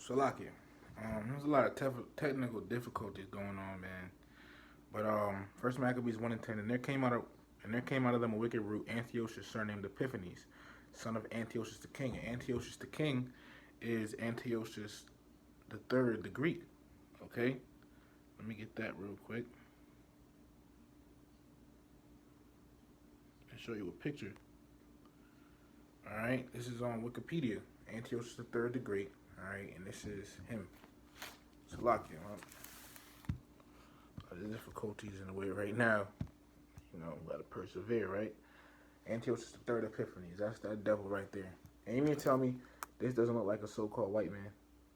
Salakia. There's a lot of technical difficulties going on, man. But First Maccabees 1:10, and there came out of them a wicked root, Antiochus, surnamed Epiphanes, son of Antiochus the king. And Antiochus the king is Antiochus the third, the Greek. Okay, let me get that real quick and show you a picture. All right, this is on Wikipedia. Antiochus the third, the Great. All right, and this is him. Salakia. The difficulties in the way right now. Gotta persevere, right? Antiochus the third, Epiphanes. That's that devil right there. And you mean to tell me this doesn't look like a so-called white man?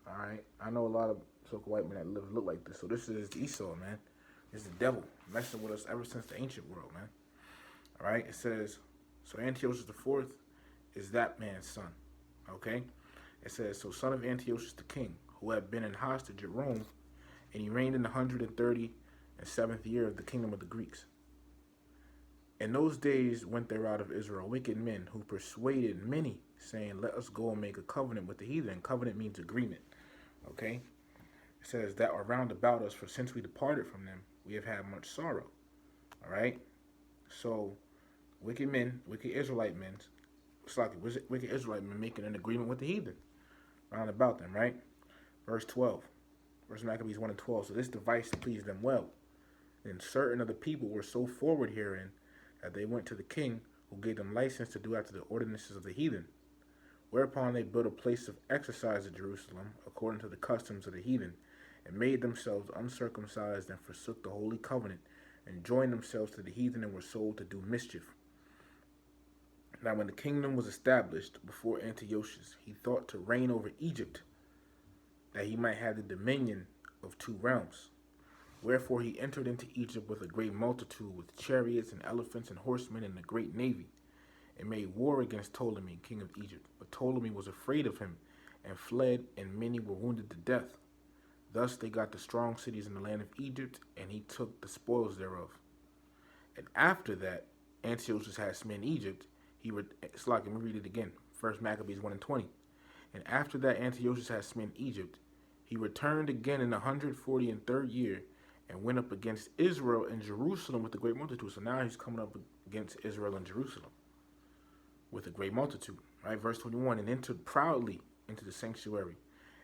All right, I know a lot of so-called white men that look like this. So this is Esau, man. This is the devil messing with us ever since the ancient world, man. All right, it says, so Antiochus the fourth is that man's son. Okay, it says, so son of Antiochus the king, who had been in hostage at Rome, and he reigned in the 137th year of the kingdom of the Greeks. In those days went there out of Israel wicked men who persuaded many, saying, let us go and make a covenant with the heathen. Covenant means agreement. Okay? It says that are round about us, for since we departed from them, we have had much sorrow. All right? So, wicked Israelite men, it's like wicked Israelite men making an agreement with the heathen. Round about them, right? Verse 12. Verse Maccabees 1:12. So this device pleased them well. And certain of the people were so forward herein that they went to the king, who gave them license to do after the ordinances of the heathen. Whereupon they built a place of exercise at Jerusalem, according to the customs of the heathen, and made themselves uncircumcised, and forsook the holy covenant, and joined themselves to the heathen, and were sold to do mischief. Now when the kingdom was established before Antiochus, he thought to reign over Egypt, that he might have the dominion of two realms. Wherefore he entered into Egypt with a great multitude, with chariots and elephants and horsemen and a great navy, and made war against Ptolemy, king of Egypt. But Ptolemy was afraid of him, and fled, and many were wounded to death. Thus they got the strong cities in the land of Egypt, and he took the spoils thereof. And after that, Antiochus had smitten Egypt. Let me read it again. First Maccabees 1:20. And after that Antiochus had smitten Egypt, he returned again in the 143rd year, and went up against Israel and Jerusalem with a great multitude. So now he's coming up against Israel and Jerusalem with a great multitude. Right? Verse 21, and entered proudly into the sanctuary,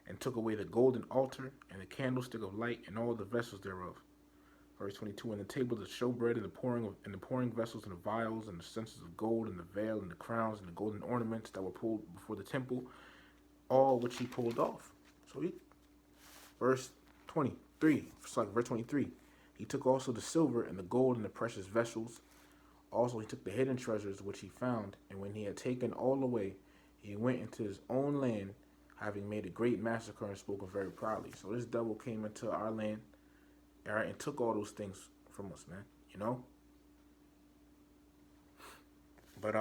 and took away the golden altar, and the candlestick of light, and all the vessels thereof. Verse 22, and the table of showbread, and the pouring vessels, and the vials, and the censers of gold, and the veil, and the crowns, and the golden ornaments that were pulled before the temple, all which he pulled off. So verse 23, he took also the silver and the gold and the precious vessels. Also he took the hidden treasures which he found, and when he had taken all away, he went into his own land, having made a great massacre and spoken very proudly. So this devil came into our land, all right, and took all those things from us, man. But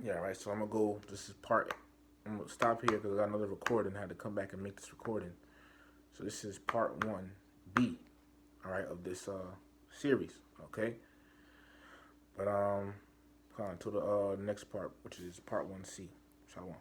yeah, right. So I'm gonna stop here because I got another recording. I had to come back and make this recording. So this is part 1B, all right, of this series, okay? But on to the next part, which is part 1C. Shalom.